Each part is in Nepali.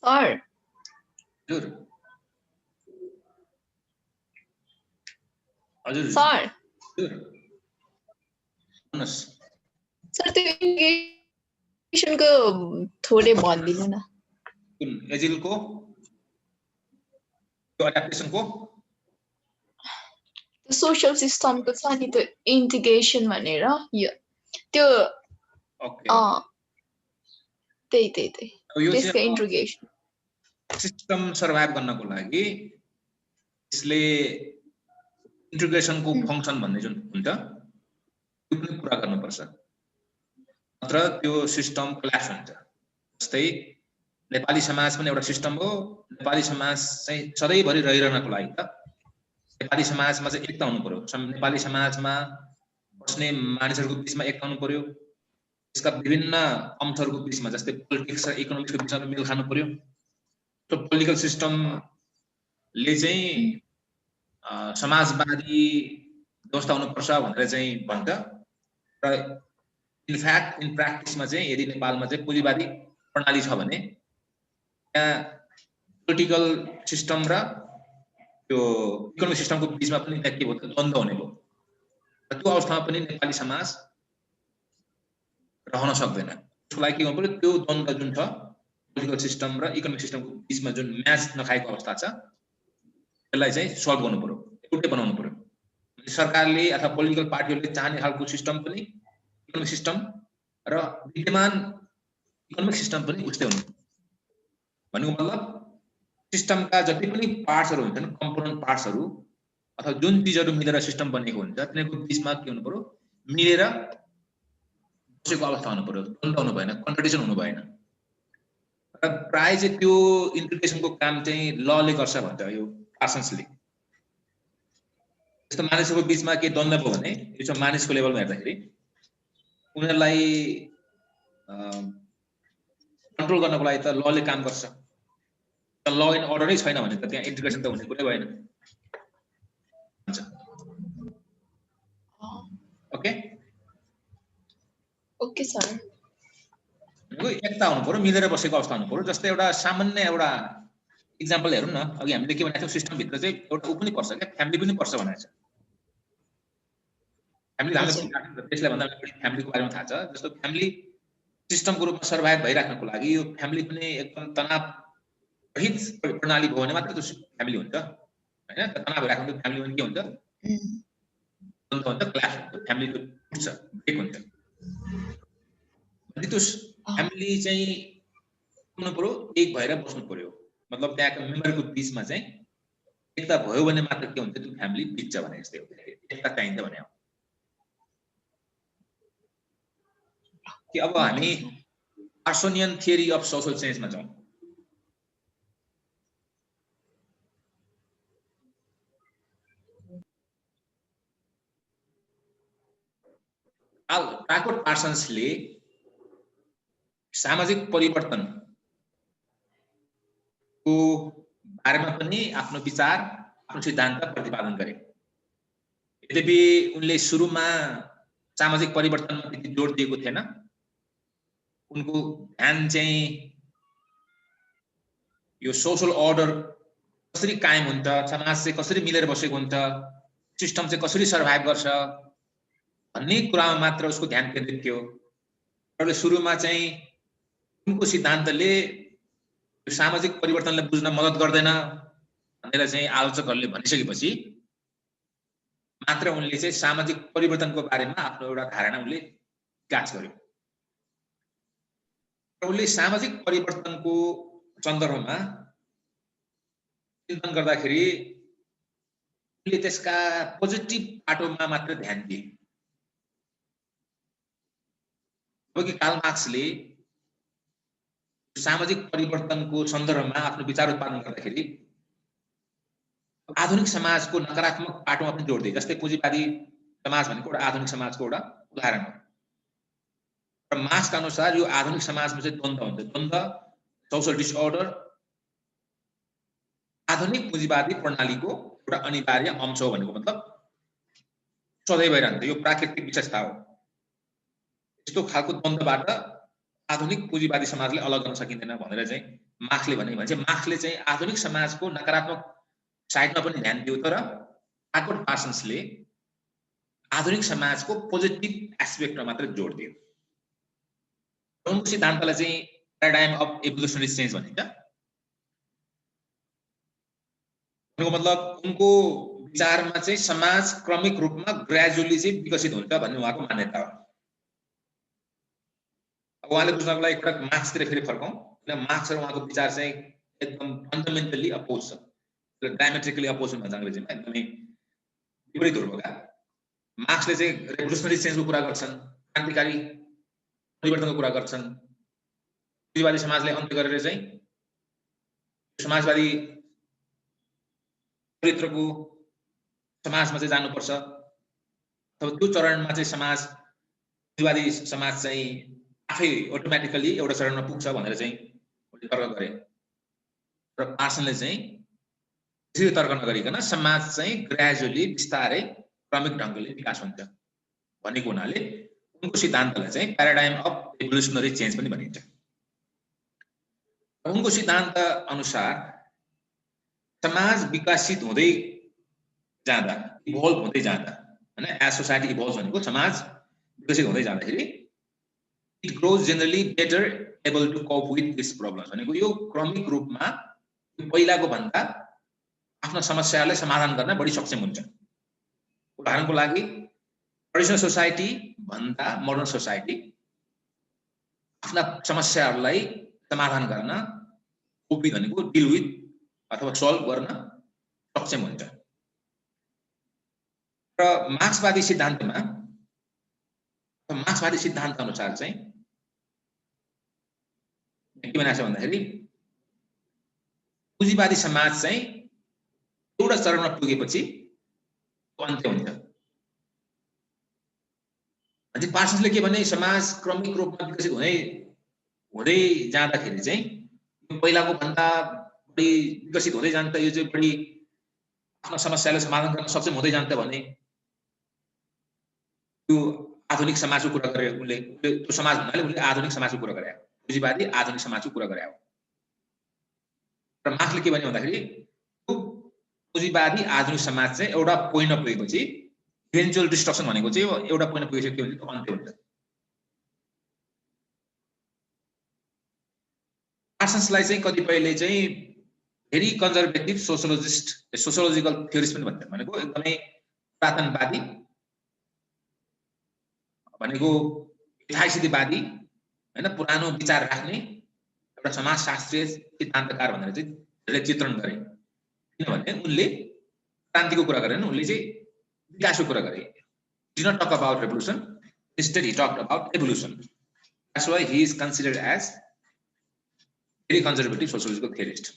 सर हजुर हजुर सर हजुर भन्नुहोस् सर त्यो इन्टिग्रेसनको थोरै भनिदिनु न कुन एजिलको त्यो एडाप्टेसनको सोशल सिस्टमको छ नि त्यो इन्टिग्रेसन भनेर यो त्यो ओके त्यही यो त्यसको चाहिँ इन्टिग्रेसन सिस्टम सर्भाइभ गर्नको लागि यसले इन्टिग्रेसनको फङ्सन भन्ने जुन हुन्छ त्यो पनि पुरा गर्नुपर्छ नत्र त्यो सिस्टम क्ल्यास हुन्छ जस्तै नेपाली समाज पनि एउटा सिस्टम हो नेपाली समाज चाहिँ सधैँभरि रहिरहनको लागि त नेपाली समाजमा चाहिँ एकता हुनु पर्यो नेपाली समाजमा बस्ने मानिसहरूको बिचमा एकता हुनु पर्यो यसका विभिन्न अंशहरूको बिचमा जस्तै पोलिटिक्स र इकोनोमिक्सको बिचमा मेल खानु पर्यो त्यो पोलिटिकल सिस्टमले चाहिँ समाजवादी व्यवस्था हुनुपर्छ भनेर चाहिँ भन्छ र इनफ्याक्ट इन प्र्याक्टिसमा चाहिँ यदि नेपालमा चाहिँ पुँजीवादी प्रणाली छ भने त्यहाँ पोलिटिकल सिस्टम र त्यो इकोनोमिक सिस्टमको बिचमा पनि त्यहाँ के भयो द्वन्द्व हुने भयो र त्यो अवस्थामा पनि नेपाली समाज रहन सक्दैन त्यसको लागि के गर्नु पर्यो त्यो द्वन्द्व जुन छ पोलिटिकल सिस्टम र इकोनोमिक सिस्टमको बिचमा जुन म्याच नखाएको अवस्था छ त्यसलाई चाहिँ सल्भ गर्नु पर्यो एउटै बनाउनु पर्यो सरकारले अथवा पोलिटिकल पार्टीहरूले चाहने खालको सिस्टम पनि इकोनोमिक सिस्टम र विद्यमान इकोनोमिक सिस्टम पनि उस्तै हुनु भन्नुको मतलब सिस्टमका जति पनि पार्ट्सहरू हुन्छन् कम्पोनेन्ट पार्ट्सहरू अथवा जुन चिजहरू मिलेर सिस्टम बनेको हुन्छ तिनीहरूको बिचमा के हुनु पर्यो मिलेर बसेको अवस्था हुनु पर्यो द्वन्द्व हुनु भएन कन्ट्रडिक्सन हुनु भएन र प्राय चाहिँ त्यो इन्टिग्रेसनको काम चाहिँ लले गर्छ भन्छ यो पार्सन्सले यस्तो मानिसहरूको बिचमा के द्वन्द्व भयो भने यो चाहिँ मानिसको लेभलमा हेर्दाखेरि उनीहरूलाई कन्ट्रोल गर्नको लागि त लले काम गर्छ ल एन्ड अर्डरै छैन भने त त्यहाँ इन्टिग्रेसन त हुने कुरै भएन ओके ओके सर एकता हुनु पर्यो मिलेर बसेको अवस्था हुनु पर्यो जस्तै एउटा सामान्य एउटा इक्जाम्पल हेरौँ न अघि हामीले के भनेको थियौँ सिस्टमभित्र चाहिँ एउटा ऊ पनि पर्छ क्या फ्यामिली पनि पर्छ भनेको छ फ्यामिली हाम्रो त्यसलाई भन्दा फ्यामिलीको बारेमा थाहा छ जस्तो फ्यामिली सिस्टमको रूपमा सर्भाइभ भइराख्नको लागि यो फ्यामिली पनि एकदम तनाव रहित प्रणाली भयो भने मात्र त्यो फ्यामिली हुन्छ हैन तनाव भइराख्नु फ्यामिली पनि के हुन्छ क्लास हुन्छ फ्यामिलीको टुट्छ ब्रेक हुन्छ अनि त्यो फ्यामिली चाहिँ हुनु पर्यो एक भएर बस्नु पर्यो मतलब त्यहाँको मेम्बरको बिचमा चाहिँ एकता भयो भने मात्र के हुन्छ त्यो फ्यामिली टिक्छ भने जस्तै हो एकता चाहिन्छ भने हो कि अब हामी पार्सोनियन थियरी अफ सोशल चेन्जमा जाउँ ट्राकोट पार्सन्सले सामाजिक परिवर्तनको बारेमा पनि आफ्नो विचार आफ्नो सिद्धान्त प्रतिपादन गरे यद्यपि उनले सुरुमा सामाजिक परिवर्तनमा त्यति जोड दिएको थिएन उनको ध्यान चाहिँ यो सोशल अर्डर कसरी कायम हुन्छ समाज चाहिँ कसरी मिलेर बसेको हुन्छ सिस्टम चाहिँ कसरी सर्भाइभ गर्छ भन्ने कुरामा मात्र उसको ध्यान केन्द्रित थियो र सुरुमा चाहिँ उनको सिद्धान्तले सामाजिक परिवर्तनलाई बुझ्न मद्दत गर्दैन भनेर चाहिँ आलोचकहरूले भनिसकेपछि मात्र उनले चाहिँ सामाजिक परिवर्तनको बारेमा आफ्नो एउटा धारणा उनले विकास गर्यो र उनले सामाजिक परिवर्तनको सन्दर्भमा चिन्तन गर्दाखेरि उनले त्यसका पोजिटिभ पाटोमा मात्र ध्यान दिए जबकि कार्ल मार्क्सले सामाजिक परिवर्तनको सन्दर्भमा आफ्नो विचार उत्पादन गर्दाखेरि आधुनिक समाजको नकारात्मक पाटोमा पनि जोड दिए जस्तै पुँजीवादी समाज भनेको एउटा आधुनिक समाजको एउटा उदाहरण हो र मार्क्सका अनुसार यो आधुनिक समाजमा चाहिँ द्वन्द्व हुन्छ द्वन्द्व सोशल डिसअर्डर आधुनिक पुँजीवादी प्रणालीको एउटा अनिवार्य अंश हो भनेको मतलब सधैँ भइरहन्छ यो प्राकृतिक विशेषता हो यस्तो खालको द्वन्द्वबाट आधुनिक पुँजीवादी समाजले अलग गर्न सकिँदैन भनेर चाहिँ मार्क्सले भने मार्क्सले चाहिँ आधुनिक समाजको नकारात्मक साइडमा पनि ध्यान दियो, तर आर्कवर्ड पार्सन्सले आधुनिक समाजको पोजिटिभ एस्पेक्टमा मात्र जोड दियो। उनको सिद्धान्तलाई चाहिँ प्याराडाइम अफ इभोल्युसनरी चेन्ज भनिन्छ। उनको मतलब उनको विचारमा चाहिँ समाज क्रमिक रूपमा ग्रेजुअली चाहिँ विकसित हुन्छ भन्ने उहाँको मान्यता हो। उहाँले बुझ्नको लागि एउटा मार्क्सतिर फेरि फर्कौँ, किन मार्क्स र उहाँको विचार चाहिँ एकदम फन्डामेन्टली अपोज छ, डायमेट्रिकली अपोज भन्छ अङ्ग्रेजीमा, एकदमै विपरीत ध्रुवका। मार्क्सले चाहिँ रेभोल्युसनरी चेन्जको कुरा गर्छन्, क्रान्तिकारी परिवर्तनको कुरा गर्छन्, पुँजीवादी समाजले अन्त्य गरेर चाहिँ समाजवादी चरित्रको समाजमा चाहिँ जानुपर्छ, अथवा त्यो चरणमा चाहिँ समाज पुँजीवादी समाज चाहिँ आफै अटोमेटिकली एउटा चरणमा पुग्छ भनेर चाहिँ तर्क गरे। र पार्सनले चाहिँ त्यसरी तर्क नगरिकन समाज चाहिँ ग्रेजुअली बिस्तारै क्रमिक ढङ्गले विकास हुन्छ भनेको हुनाले उनको सिद्धान्तलाई चाहिँ प्याराडाइम अफ इभोल्युसनरी चेन्ज पनि भनिन्छ। उनको सिद्धान्त अनुसार समाज विकसित हुँदै जाँदा, इभल्भ हुँदै जाँदा, हैन, एज सोसाइटी इभल्भ भनेको समाज विकसित हुँदै जाँदाखेरि it grows generally better able to cope with this problem भनेको यो क्रमिक रूपमा पहिलाको भन्दा आफ्नो समस्यालाई समाधान गर्न बढी सक्षम हुन्छ। उदाहरणको लागि ट्रेडिसनल सोसाइटी भन्दा मोडर्न सोसाइटी आफ्ना समस्याहरूलाई समाधान गर्न, कोपी भनेको डिल विथ अथवा सल्भ गर्न सक्षम हुन्छ। र मार्क्सवादी सिद्धान्तमा, मार्क्सवादी सिद्धान्त अनुसार चाहिँ के भनिएको छ भन्दाखेरि पुँजीवादी समाज चाहिँ एउटा चरणमा पुगेपछि अन्त्य हुन्छ। अनि पार्सन्सले के भने समाज क्रमिक रूपमा विकसित हुँदै जाँदाखेरि चाहिँ पहिलाको भन्दा बढी विकसित हुँदै जान्छ, यो चाहिँ बढी आफ्नो समस्यालाई समाधान गर्न सक्षम हुँदै जान्छ भने त्यो आधुनिक समाजको कुरा गरे उनले। त्यो समाज भन्नाले उनले आधुनिक समाजको कुरा गरे, पुँजीवादी आधुनिक समाजको कुरा गरे। र मार्क्सले के भन्यो भन्दाखेरि त्यो पुँजीवादी आधुनिक समाज चाहिँ एउटा पोइन्टमा पुगेपछि इभेन्चुअल डिस्ट्रक्सन भनेको चाहिँ एउटा पोइन्टमा पुगेपछि के हुन्छ, अन्त्य हुन्छ। पार्सन्सलाई चाहिँ कतिपयले चाहिँ भेरी कन्जर्भेटिभ सोसियोलोजिकल थ्योरिस्ट पनि भन्छन्, भनेको एकदमै पुरातनवादी भनेको यथास्थितिवादी, हैन, पुरानो विचार राख्ने एउटा समाजशास्त्रीय सिद्धान्तकार भनेर चाहिँ धेरै चित्रण गरे। किनभने उनले क्रान्तिको कुरा गरेन, उनले चाहिँ विकासको कुरा गरे। Did not talk about revolution, instead he talked about evolution. That's why he is considered as very conservative sociological theorist.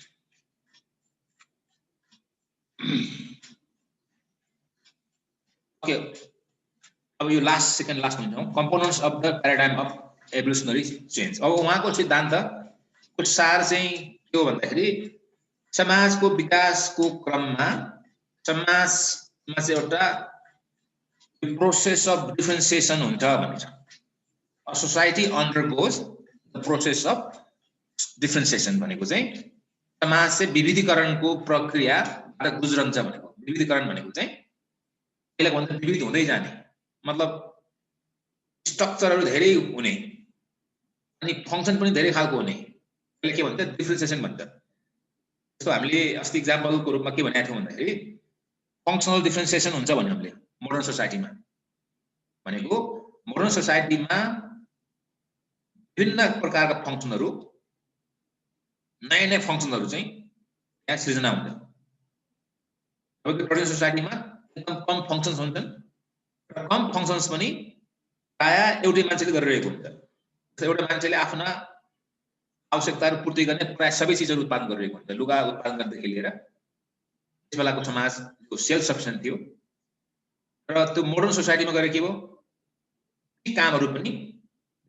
Okay, अब यो सेकेन्ड लास्ट हुन्छ, components of the paradigm of evolutionary change. अब उहाँको सिद्धान्तको सार चाहिँ के हो भन्दाखेरि समाजको विकासको क्रममा समाजमा चाहिँ एउटा प्रोसेस अफ डिफरेन्सिएसन हुन्छ भनिन्छ। A society undergoes the process of differentiation भनेको चाहिँ समाज चाहिँ विविधीकरणको प्रक्रियाबाट गुज्रन्छ भनेको। विविधीकरण भनेको चाहिँ यसलाई भन्छ विविध हुँदै जाने, मतलब स्ट्रक्चरहरू धेरै हुने अनि फङ्सन पनि धेरै खालको हुने, यसले के भन्छ, डिफरेन्सिएसन भन्छ। जस्तो हामीले अस्ति इक्जाम्पलको रूपमा के भनेको थियौँ भन्दाखेरि फङ्सनल डिफरेन्सिएसन हुन्छ भन्यो हामीले मोडर्न सोसाइटीमा। भनेको मोडर्न सोसाइटीमा विभिन्न प्रकारका फङ्सनहरू, नयाँ नयाँ फङ्सनहरू चाहिँ यहाँ सृजना हुन्छ। अब ट्रेडिसनल सोसाइटीमा एकदम कम फङ्सन्स हुन्छन् र कम फङ्सन्स पनि प्रायः एउटै मान्छेले गरिरहेको हुन्छ। एउटा मान्छेले आफ्ना आवश्यकताहरू पूर्ति गर्ने प्रायः सबै चिजहरू उत्पादन गरिरहेको हुन्छ, लुगा उत्पादन गर्नदेखि लिएर। त्यस बेलाको समाज जो सेल्फ सफिसिएन्ट थियो, र त्यो मोडर्न सोसाइटीमा गएर के भयो, ती कामहरू पनि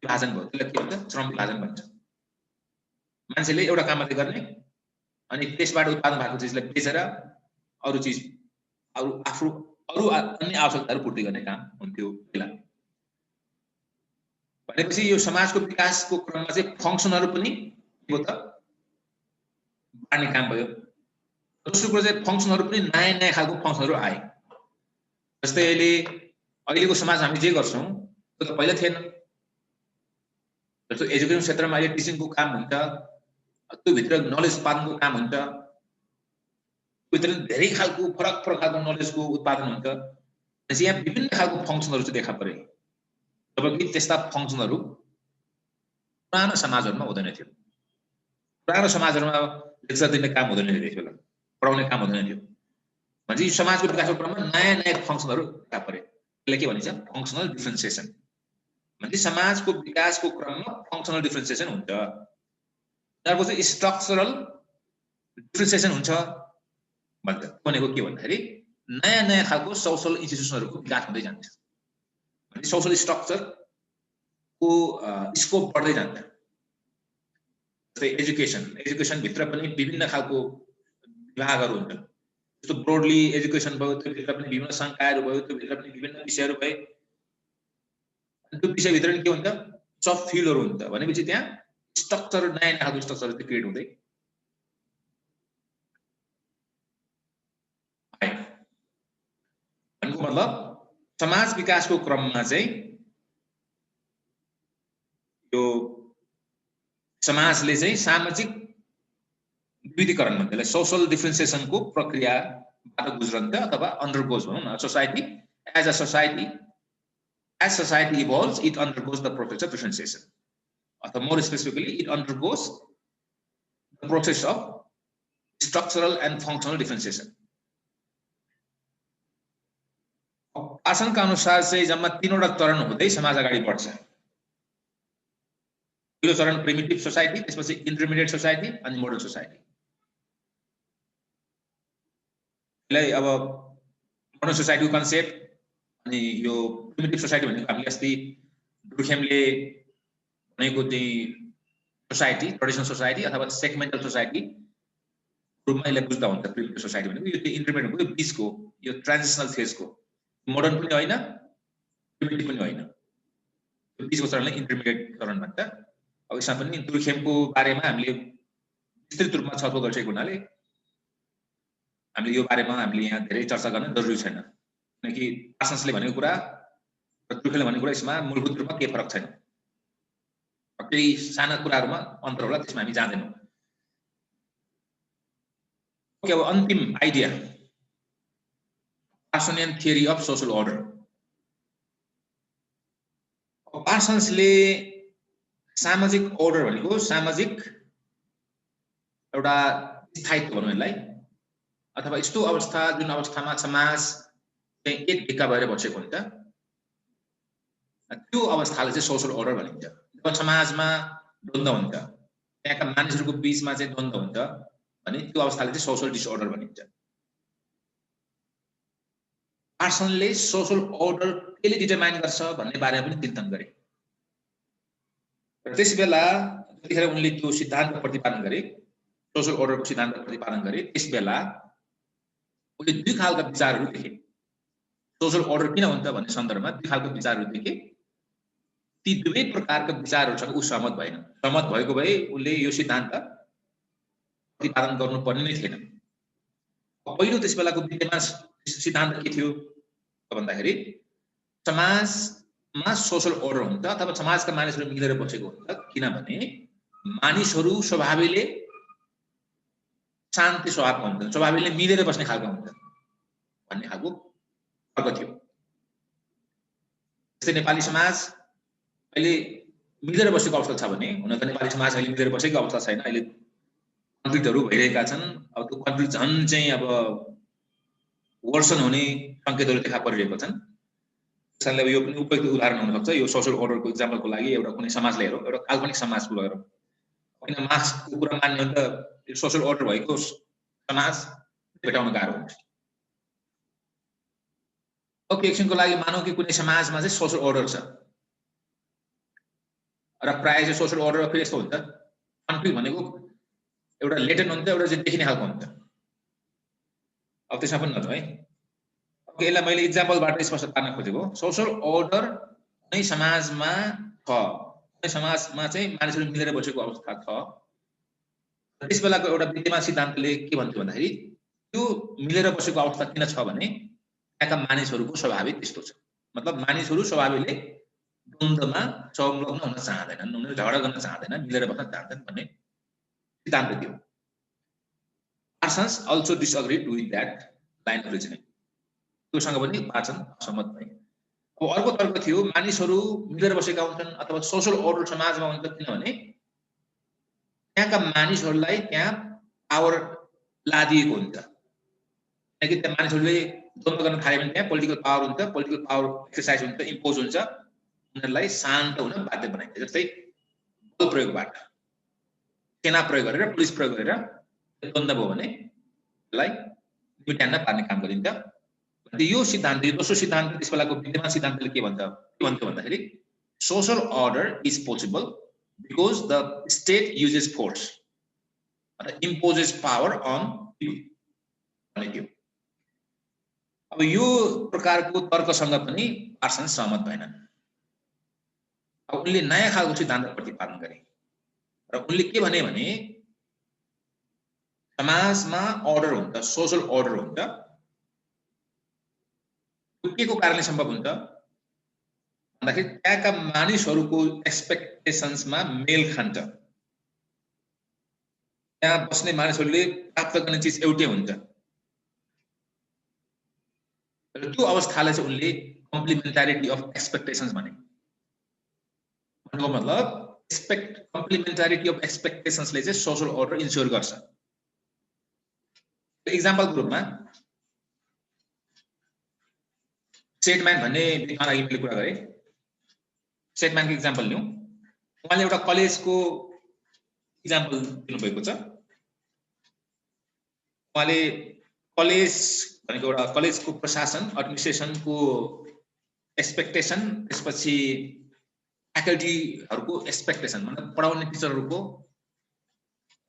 विभाजन भयो। त्यसलाई के भन्छ, श्रम विभाजन भन्छ। मान्छेले एउटा काम मात्रै गर्ने अनि त्यसबाट उत्पादन भएको चिजलाई बेचेर अरू चिज अरू अन्य आवश्यकताहरू पूर्ति गर्ने काम हुन्थ्यो बेला। भनेपछि यो समाजको विकासको क्रममा चाहिँ फङ्सनहरू पनि के हो त बाड्ने काम भयो। दोस्रो कुरा चाहिँ फङ्सनहरू पनि नयाँ नयाँ खालको फङ्सनहरू आए। जस्तै अहिलेको समाज हामी जे गर्छौँ त्यो त पहिला थिएन। जस्तो एजुकेसन क्षेत्रमा अहिले टिचिङको काम हुन्छ, त्यो भित्र नलेज उत्पादनको काम हुन्छ, भित्र धेरै खालको फरक फरक खालको नलेजको उत्पादन हुन्छ। त्यसै यहाँ विभिन्न खालको फङ्सनहरू चाहिँ देखा परे। जबकि त्यस्ता फङ्सनहरू पुरानो समाजहरूमा हुँदैन थियो। पुरानो समाजहरूमा लेक्चर दिने काम हुँदैन थियो, त्यसबेला पढाउने काम हुँदैन थियो। भनेपछि यो समाजको विकासको क्रममा नयाँ नयाँ फङ्सनहरू देखा परे। त्यसले के भनिन्छ? Functional differentiation. भनेपछि समाजको विकासको क्रममा फङ्सनल डिफ्रेन्सिएसन हुन्छ। अर्को चाहिँ स्ट्रक्चरल डिफ्रेन्सिएसन हुन्छ। भनेको के भन्दाखेरि नयाँ नयाँ खालको सोशल इन्स्टिट्युसनहरूको विकास हुँदै जान्छ। भने सोशल स्ट्रक्चरको स्कोप बढ्दै जान्छ। जस्तै एजुकेसन भित्र पनि विभिन्न खालको विभागहरू हुन्छन्। जस्तो ब्रोडली एजुकेसन भयो, त्यो भित्र पनि विभिन्न संकायहरू भयो, त्यो भित्र पनि विभिन्न विषयहरू भए। त्यो विषयभित्र पनि के हुन्छ? सब फिल्डहरू हुन्छ। भनेपछि त्यहाँ स्ट्रक्चर नयाँ नयाँ खालको स्ट्रक्चर क्रिएट हुँदै भनेको मतलब समाज विकासको क्रममा चाहिँ यो समाजले चाहिँ सामाजिक विविधीकरण भन्छ, त्यसलाई सोशल डिफ्रेन्सिएसनको प्रक्रियाबाट गुज्रन्छ अथवा अन्डरगोज भनौँ न। Society as society evolves, it undergoes the process of differentiation. Or more specifically, it undergoes the process of structural and functional differentiation. आसनका अनुसार चाहिँ जम्मा तीनवटा चरण हुँदै समाज अगाडि बढ्छ। पहिलो चरण प्रिमिटिभ सोसाइटी, त्यसपछि इन्टरमिडिएट सोसाइटी अनि मोडर्न सोसाइटी। यसलाई अब मोडर्न सोसाइटीको कन्सेप्ट अनि यो प्रिमिटिभ सोसाइटी भनेको हामीले अस्ति डुर्खेमले भनेको चाहिँ सोसाइटी, ट्रेडिसनल सोसाइटी अथवा सेगमेन्टल सोसाइटी रूपमा यसलाई बुझ्दा हुन्छ। प्रिमिटिभ सोसाइटी भनेको यो चाहिँ इन्टरमिडिएट भनेको यो बिचको, यो ट्रान्जिसनल फेजको, मोडर्न पनि होइन, प्रिमिटिभ पनि होइन, यो बिचको चरणलाई इन्टरमिडिएट चरण भन्छ। अब यसमा पनि डुर्खेमको बारेमा हामीले विस्तृत रूपमा छलफल गरिसकेको हुनाले हामीले यो बारेमा हामीले यहाँ धेरै चर्चा गर्न जरुरी छैन। किनकि पार्सन्सले भनेको कुरा र डुर्खेमले भनेको कुरा यसमा मूलभूत रूपमा केही फरक छैन। केही साना कुराहरूमा अन्तर होला, त्यसमा हामी जाँदैनौँ। ओके, अब अन्तिम idea, Parsonian theory of social order. पार्सन्सले सामाजिक अर्डर भनेको सामाजिक एउटा स्थायित्व भनौँ यसलाई, अथवा यस्तो अवस्था जुन अवस्थामा समाज चाहिँ एक ढिक्का भएर बसेको हुन्छ, त्यो अवस्थालाई चाहिँ सोशल अर्डर भनिन्छ। जब समाजमा द्वन्द्व हुन्छ, त्यहाँका मानिसहरूको बीचमा चाहिँ द्वन्द्व हुन्छ भने त्यो अवस्थालाई चाहिँ सोशल डिसअर्डर भनिन्छ। पार्सनले सोशल अर्डर केले डिटरमाइन गर्छ भन्ने बारेमा पनि चिन्तन गरे। र त्यसबेला जतिखेर उनले त्यो सिद्धान्त प्रतिपादन गरे, सोशल अर्डरको सिद्धान्त प्रतिपादन गरे, त्यसबेला उनले दुई खालका विचारहरू देखे। सोशल अर्डर किन हुन्छ भन्ने सन्दर्भमा दुई खालको विचारहरू देखे। ती दुवै प्रकारका विचारहरूसँग ऊ सहमत भएन। सहमत भएको भए उनले यो सिद्धान्त प्रतिपादन गर्नुपर्ने नै थिएन। पहिलो त्यसबेलाको विद्यमान सिद्धान्त के थियो भन्दाखेरि समाजमा सोशल अर्डर हुन्छ अथवा समाजका मानिसहरू मिलेर बसेको हुन्छ, किनभने मानिसहरू स्वभावैले शान्ति स्वभावका हुन्छन्, स्वभावैले मिलेर बस्ने खालका हुन्छन् भन्ने खालको तर्क थियो। जस्तै नेपाली समाज अहिले मिलेर बसेको अवस्था छ भने, हुन त नेपाली समाज अहिले मिलेर बसेको अवस्था छैन, अहिले कन्फ्लिक्टहरू भइरहेका छन्। अब त्यो कन्फ्लिक्ट झन् चाहिँ अब वर्सन हुने सङ्केतहरू देखा परिरहेको छन्। त्यसैले यो पनि उपयुक्त उदाहरण हुन सक्छ। यो सोशल अर्डरको इक्जाम्पलको लागि एउटा कुनै समाजले हेरौँ, एउटा काल्पनिक समाजको हेरौँ। किन मार्क्सको कुरा मान्ने हो त यो सोशल अर्डर भएको समाज भेटाउन गाह्रो हुन्छ। ओके, एकछिनको लागि मानौँ कि कुनै समाजमा चाहिँ सोशल अर्डर छ र प्रायः चाहिँ सोशल अर्डर फेरि यस्तो हुन्छ, कन्फ्लिक्ट भनेको एउटा लेटेन्ट हुन्छ, एउटा चाहिँ देखिने खालको हुन्छ। अब त्यसमा पनि नजाउँ है। ओके, यसलाई मैले इक्जाम्पलबाट स्पष्ट पार्न खोजेको, सोशल अर्डर कुनै समाजमा छ, कुनै समाजमा चाहिँ मानिसहरू मिलेर बसेको अवस्था छ त्यस बेलाको एउटा विद्यमान सिद्धान्तले के भन्थ्यो भन्दाखेरि त्यो मिलेर बसेको अवस्था किन छ भने त्यहाँका मानिसहरूको स्वभावै त्यस्तो छ। मतलब मानिसहरू स्वभावैले द्वन्द्वमा संलग्न हुन चाहँदैनन्, उनीहरू झगडा गर्न चाहँदैनन्, मिलेर बस्न चाहन्छन् भन्ने सिद्धान्त थियो। Parsons also disagreed with that line of reasoning. त्योसँग पनि पार्सन असहमत भए। अब अर्को तर्क थियो मानिसहरू मिलेर बसेका हुन्छन् अथवा सोशल अर्डर समाजमा हुन्छ किनभने त्यहाँका मानिसहरूलाई त्यहाँ पावर लादिएको हुन्छ। किनकि त्यहाँ मानिसहरूले द्वन्द्व गर्न थाल्यो भने त्यहाँ पोलिटिकल पावर हुन्छ, पोलिटिकल पावर एक्सर्साइज हुन्छ, इम्पोज हुन्छ, उनीहरूलाई शान्त हुन बाध्य बनाइन्छ। जस्तै बल प्रयोगबाट सेना प्रयोग गरेर पुलिस प्रयोग गरेर द्वन्द्व भयो भने त्यसलाई निम्त्याउन पार्ने काम गरिन्छ। यो सिद्धान्त दोस्रो सिद्धान्त त्यस बेलाको विद्यमान सिद्धान्तले के भन्थ्यो भन्दाखेरि social order is possible because the state uses force अथवा इम्पोजेस पावर अन पिपल। अब यो प्रकारको तर्कसँग पनि पार्सन सहमत भएनन्। अब उनले नयाँ खालको सिद्धान्त प्रतिपादन गरे र उनले के भने समाजमा अर्डर हुन्छ, सोशल अर्डर हुन्छ। के को कारणले सम्भव हुन्छ भन्दाखेरि त्यहाँका मानिसहरूको एक्सपेक्टेशन्समा मेल खान्छ। त्यहाँ बस्ने मानिसहरूले प्राप्त गर्ने चिज एउटै हुन्छ र त्यो अवस्थालाई चाहिँ उनले कम्प्लिमेन्टारिटी अफ एक्सपेक्टेशन्स भने। भन्नुको मतलब कम्प्लिमेन्टारिटी अफ एक्सपेक्टेशन्सले चाहिँ सोशल अर्डर इन्स्योर गर्छ। एक्जाम्पलको रूपमा सेटम्यान भन्ने व्यक्तिलाई मैले कुरा गरेँ। सेटम्यानको एक्जाम्पल लिउँ। उहाँले एउटा कलेजको एक्जाम्पल दिनुभएको छ। उहाँले कलेज भनेको एउटा कलेजको प्रशासन एडमिनिस्ट्रेसनको एक्सपेक्टेसन, त्यसपछि फ्याकल्टीहरूको एक्सपेक्टेसन मतलब पढाउने टिचरहरूको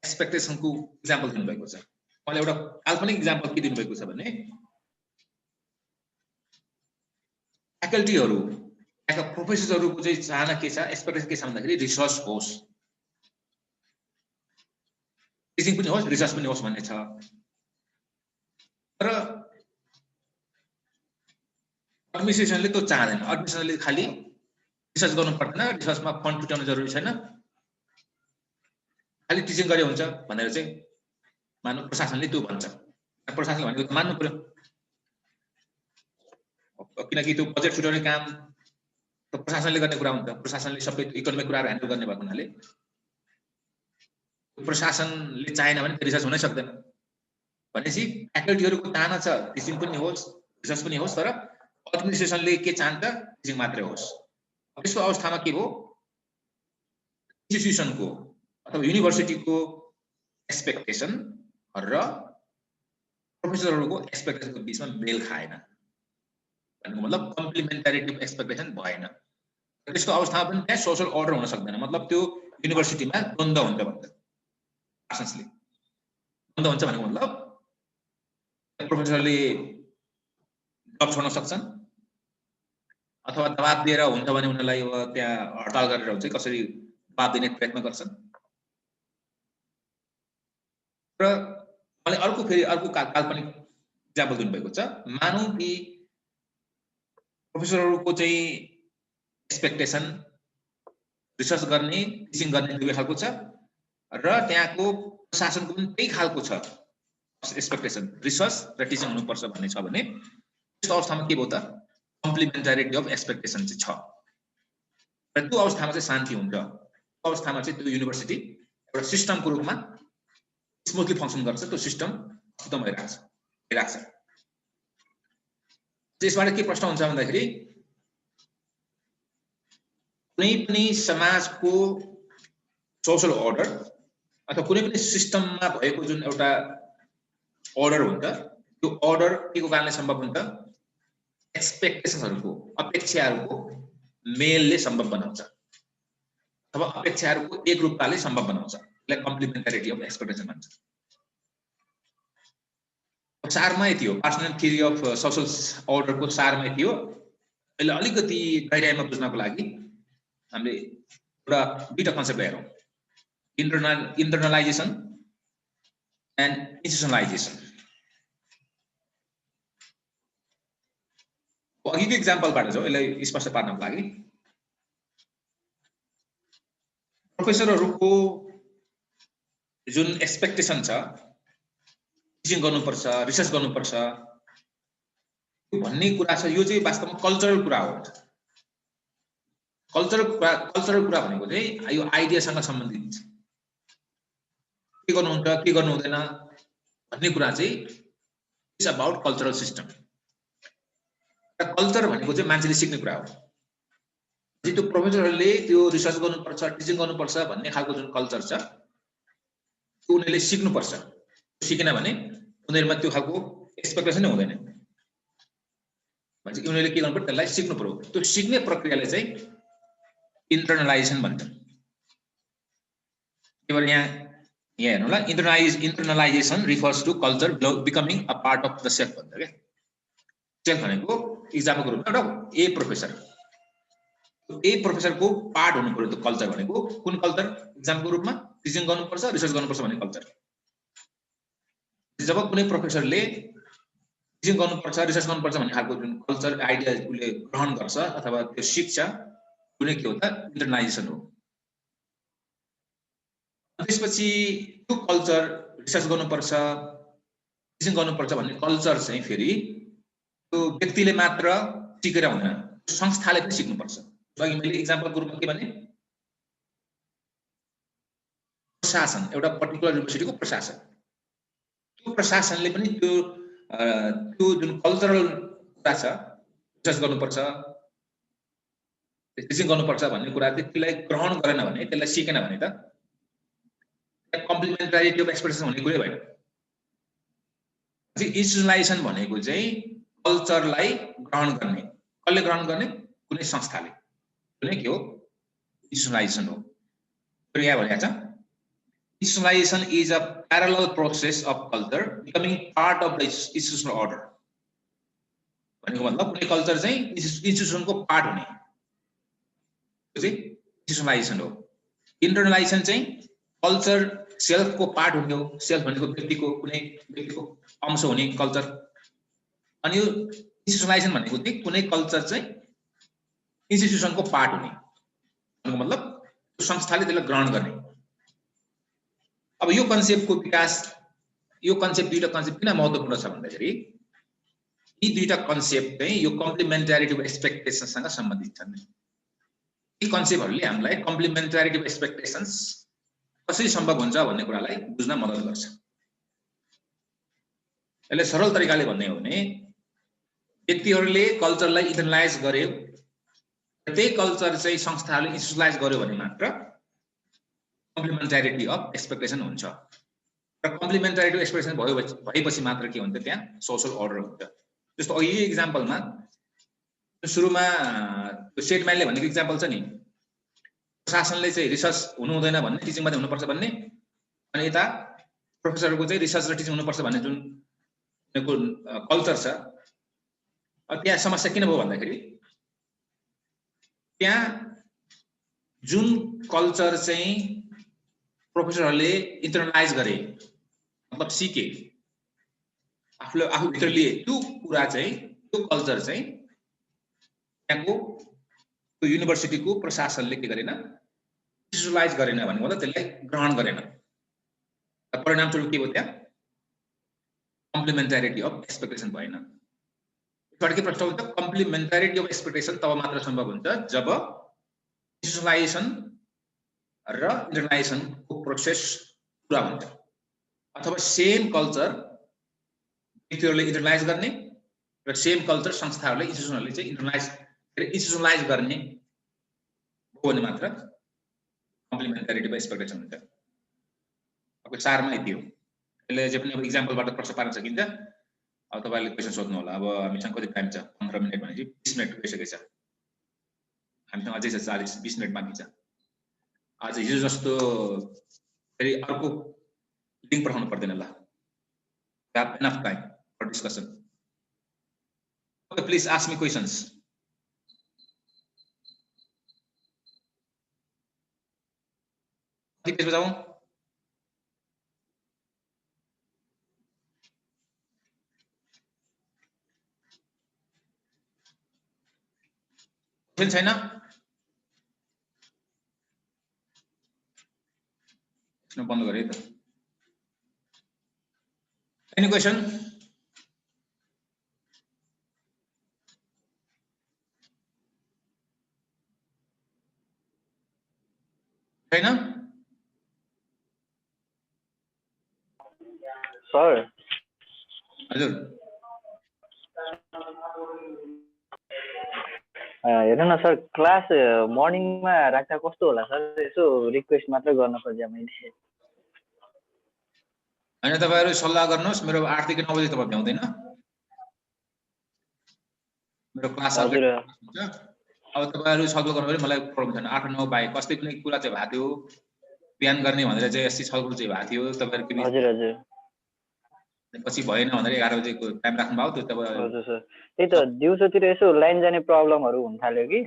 एक्सपेक्टेसनको एक्जाम्पल दिनुभएको छ। उहाँले एउटा काल्पनिक एक्जाम्पल के दिनुभएको छ भने फ्याकल्टीहरू त्यहाँका प्रोफेसरहरूको चाहिँ चाहना के छ, एक्सपेक्टेसन के छ भन्दाखेरि रिसर्च होस्, टिचिङ पनि होस्, रिसर्च पनि होस् भन्ने छ। तर एडमिनिस्ट्रेसनले त्यो चाहँदैन। एडमिनिस्ट्रेसनले खालि रिसर्च गर्नु पर्दैन, रिसर्चमा फन्ड छुट्याउनु जरुरी छैन, खालि टिचिङ गरे हुन्छ भनेर चाहिँ मानव प्रशासनले त्यो भन्छ। प्रशासनले भनेको त मान्नु पर्यो, किनकि त्यो बजेट छुट्याउने काम त प्रशासनले गर्ने कुरा हुन्छ। प्रशासनले सबै इकोनोमिक कुराहरू ह्यान्डल गर्ने भएको हुनाले प्रशासनले चाहेन भने रिसर्च हुनै सक्दैन। भनेपछि फ्याकल्टीहरूको चाहना छ टिचिङ पनि होस्, रिसर्च पनि होस्, तर एडमिनिस्ट्रेसनले के चाहन्छ टिचिङ मात्रै होस्। यस्तो अवस्थामा के हो, इन्स्टिट्युसनको अथवा युनिभर्सिटीको एक्सपेक्टेसन र प्रोफेसरहरूको एक्सपेक्टेसनको बीचमा मेल खाएन। भन्नुको मतलब कम्प्लिमेन्टारिटी एक्सपेक्टेसन भएन। त्यस्तो अवस्थामा पनि त्यहाँ सोशल अर्डर हुन सक्दैन। मतलब त्यो युनिभर्सिटीमा द्वन्द्व हुन्छ भन्छ पार्सन्सले। द्वन्द्व हुन्छ भनेको मतलब प्रोफेसरले जब छोड्न सक्छन् अथवा दबाब दिएर हुन्छ भने उनीहरूलाई त्यहाँ हडताल गरेर हुन्छ कसरी दबाब दिने प्रयत्न गर्छन्। र मैले अर्को काल्पनिक इक्जाम्पल दिनुभएको छ। मानौँ कि प्रोफेसरहरूको चाहिँ एक्सपेक्टेसन रिसर्च गर्ने, टिचिङ गर्ने दुवै खालको छ र त्यहाँको प्रशासनको पनि त्यही खालको छ एक्सपेक्टेसन, रिसर्च र टिचिङ हुनुपर्छ भन्ने छ भने त्यस्तो अवस्थामा के भयो त कम्प्लिमेन्टारिटी अफ एक्सपेक्टेसन चाहिँ छ र त्यो अवस्थामा चाहिँ शान्ति हुन्छ। त्यो अवस्थामा चाहिँ त्यो युनिभर्सिटी एउटा सिस्टमको रूपमा स्मुथली फङ्सन गर्छ। त्यो सिस्टम खतम भइरहेको छ। त्यसबाट के प्रश्न हुन्छ भन्दाखेरि कुनै पनि समाजको सोशल अर्डर अथवा कुनै पनि सिस्टममा भएको जुन एउटा अर्डर हुन्छ त्यो अर्डर के को कारणले सम्भव हुन्छ, एक्सपेक्टेसनहरूको अपेक्षाहरूको मेलले सम्भव बनाउँछ अथवा अपेक्षाहरूको एकरूपताले सम्भव बनाउँछ। यसलाई कम्प्लिमेन्टारिटी अफ एक्सपेक्टेसन भन्छ। सारमा यति हो, पार्सनल थ्योरी अफ सोशल अर्डरको सारमा यति हो। यसलाई अलिकति गहिराइमा बुझ्नको लागि हामीले एउटा दुईटा कन्सेप्ट हेरौँ, इन्टर्नलाइजेसन एन्ड इन्स्टिट्युसनलाइजेसन। अघिको इक्जाम्पलबाट चाहिँ यसलाई स्पष्ट पार्नको लागि प्रोफेसरहरूको जुन एक्सपेक्टेसन छ टिचिङ गर्नुपर्छ, रिसर्च गर्नुपर्छ भन्ने कुरा छ, यो चाहिँ वास्तवमा कल्चरल कुरा हो। कल्चरल कुरा भनेको चाहिँ यो आइडियासँग सम्बन्धित छ। के गर्नुहुन्छ, के गर्नु हुँदैन भन्ने कुरा चाहिँ it's about cultural system. Culture भनेको चाहिँ मान्छेले सिक्ने कुरा हो। त्यो प्रोफेसरहरूले त्यो रिसर्च गर्नुपर्छ, टिचिङ गर्नुपर्छ भन्ने खालको जुन कल्चर छ त्यो उनीहरूले सिक्नुपर्छ। सिकेन भने उनीहरुमा त्यो खालको एक्सपेक्टेसन नै हुँदैन। भनेपछि उनीहरूले के गर्नुपर्छ, त्यसलाई सिक्नु पर्यो। त्यो सिक्ने प्रक्रियाले चाहिँ इन्टर्नलाइजेसन भन्छ। केवल यहाँ हेर्नु होला, internalisation refers to culture becoming a part of the self भन्छ के। सेल्फ भनेको इक्जाम्पलको रूपमा एउटा ए प्रोफेसर, ए प्रोफेसरको पार्ट हुनु पर्यो। त्यो कल्चर भनेको कुन कल्चर? इक्जाम्पलको रूपमा टिचिङ गर्नुपर्छ, रिसर्च गर्नुपर्छ भन्ने कल्चर। जब कुनै प्रोफेसरले टिचिङ गर्नुपर्छ, रिसर्च गर्नुपर्छ भन्ने खालको जुन कल्चर आइडिया उसले ग्रहण गर्छ अथवा त्यो शिक्षा, कुनै के हो त इन्टर्नलाइजेसन हो। त्यसपछि त्यो कल्चर रिसर्च गर्नुपर्छ, टिचिङ गर्नुपर्छ भन्ने कल्चर चाहिँ फेरि त्यो व्यक्तिले मात्र सिकेर हुँदैन, संस्थाले पनि सिक्नुपर्छ। अघि मैले इक्जाम्पलको रूपमा के भने, प्रशासन, एउटा पर्टिकुलर युनिभर्सिटीको प्रशासन, त्यो प्रशासनले पनि त्यो जुन कल्चरल कुरा छ, रिसर्च गर्नुपर्छ, टिचिङ गर्नुपर्छ भन्ने कुरा चाहिँ त्यसलाई ग्रहण गरेन भने, त्यसलाई सिकेन भने त कम्प्लिमेन्टारिटी अफ एक्सप्रेसन हुने कुरै भएन। इन्स्टिट्युसनलाइजेसन भनेको चाहिँ कल्चरलाई ग्रहण गर्ने। कसले ग्रहण गर्ने? कुनै संस्थाले। कुनै के हो? इन्स्टिट्युसनलाइजेसन हो। यहाँ भनेको छ institutionalisation is a parallel process of culture becoming part of the institutional order. भनेको मतलब कुनै कल्चर चाहिँ इन्स्टिट्युसनको पार्ट हुने, त्यो चाहिँ इन्स्टिट्युसनलाइजेसन हो। इन्टर्नलाइजेसन चाहिँ कल्चर सेल्फको पार्ट हुने हो। सेल्फ भनेको व्यक्तिको, कुनै व्यक्तिको अंश हुने कल्चर। अनि यो इन्स्टिट्युसनलाइजेसन भनेको चाहिँ कुनै कल्चर चाहिँ इन्स्टिट्युसनको पार्ट हुने, भनेको मतलब संस्थाले त्यसलाई ग्रहण गर्ने। अब यो कन्सेप्टको विकास, यो कन्सेप्ट, दुईटा कन्सेप्ट किन महत्त्वपूर्ण छ भन्दाखेरि यी दुईटा कन्सेप्ट चाहिँ यो कम्प्लिमेन्टारिटी अफ एक्सपेक्टेसनसँग सम्बन्धित छन्। यी कन्सेप्टहरूले हामीलाई कम्प्लिमेन्टारिटी अफ एक्सपेक्टेसन्स कसरी सम्भव हुन्छ भन्ने कुरालाई बुझ्न मद्दत गर्छ। यसले सरल तरिकाले भन्ने हो भने व्यक्तिहरूले कल्चरलाई इन्टर्नलाइज गर्यो, त्यही कल्चर चाहिँ संस्थाहरूले इन्स्टिट्युसनलाइज गर्यो भने मात्र कम्प्लिमेन्टारिटी अफ एक्सपेक्टेसन हुन्छ। र कम्प्लिमेन्टारिटी अफ एक्सपेक्टेसन भएपछि मात्र के हुन्छ, त्यहाँ सोशल अर्डर हुन्छ। जस्तो अघि यो इक्जाम्पलमा सुरुमा सेटम्यानले भनेको इक्जाम्पल छ नि, प्रशासनले चाहिँ रिसर्च हुनु हुँदैन भन्ने, टिचिङ मात्रै हुनुपर्छ भन्ने, अनि यता प्रोफेसरको चाहिँ रिसर्च र टिचिङ हुनुपर्छ भन्ने जुन कल्चर छ। त्यहाँ समस्या किन भयो भन्दाखेरि त्यहाँ जुन कल्चर चाहिँ प्रोफेसरहरूले इन्टर्नलाइज गरे, मतलब सिके, आफूभित्र लिए, त्यो कुरा चाहिँ, त्यो कल्चर चाहिँ त्यहाँको त्यो युनिभर्सिटीको प्रशासनले के गरेन, इन्स्टिट्युसनलाइज गरेन भने मतलब त्यसलाई ग्रहण गरेन। परिणामस्वरूप के भयो, त्यहाँ कम्प्लिमेन्टारिटी अफ एक्सपेक्टेसन भएन। के प्रश्न हुन्छ, कम्प्लिमेन्टारिटी अफ एक्सपेक्टेसन तब मात्र सम्भव हुन्छ जब इन्स्टिट्युसनलाइजेसन र इन्टर्नलाइजेसनको प्रोसेस पुरा हुन्छ, अथवा सेम कल्चर व्यक्तिहरूले इन्टर्नलाइज गर्ने र सेम कल्चर संस्थाहरूले इन्स्टिट्युसनहरूले चाहिँ इन्स्टिट्युसनलाइज गर्ने हो भने मात्र कम्प्लिमेन्टारिटी अफ एक्सपेक्टेसन हुन्छ। अब सारमा यति हो। यसले जे पनि अब इक्जाम्पलबाट प्रश्न पार्न सकिन्छ। अब तपाईहरुले क्वेशन सोध्नु होला। अब हामीसँग कति टाइम छ? 15 मिनेट भनेपछि 20 मिनेट भइसकेको छ। हामीसँग अझै 40-20 मिनेट बाँकी छ। आज हिजो जस्तो फेरि अर्को लिंक पठाउनु पर्दैन ल। We have enough time for discussion. Okay, please ask me questions. ठीक है, बताऊं? छैन बन्द गरे त एनी क्वेशन छैन सर हजुर हेर्नु न सर क्लास मर्निङमा राख्दा कस्तो होला सर यसो रिक्वेस्ट मात्र गर्न खोजे मैले हैन तपाईहरु सल्लाह गर्नुस् मेरो 8 देखि 9 बजे तपाईँ भ्याउँदैन मेरो क्लास हजुर हुन्छ अब तपाईहरु छलफल गर्नु भने मलाई प्रब्लम छैन 8 9 बाहेक कस्तै पनि कुरा चाहिँ भएको थियो बिहान गर्ने भनेर चाहिँ यसै छलफल चाहिँ भएको थियो तपाईहरु के हजुर हजुर पछि भएन भनेर 11 बजेको टाइम राख्नु भयो त्यो तपाईँ हजुर सर त्यही त दिउँसोतिर यसो लाइन जाने प्रब्लमहरु हुन थाल्यो कि